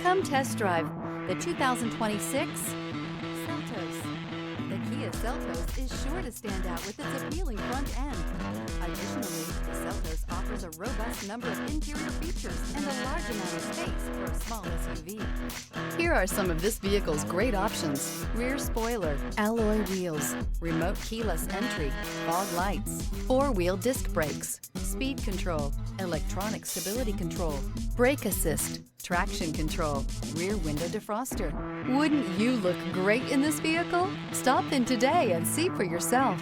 Come test drive the 2026 Seltos. The Kia Seltos is sure to stand out with its appealing front end. Additionally, the Seltos offers a robust number of interior features and a large amount of space for a small SUV. Here are some of this vehicle's great options: rear spoiler, alloy wheels, remote keyless entry, fog lights, four-wheel disc brakes, speed control, electronic stability control, brake assist, traction control, rear window defroster. Wouldn't you look great in this vehicle? Stop in today and see for yourself.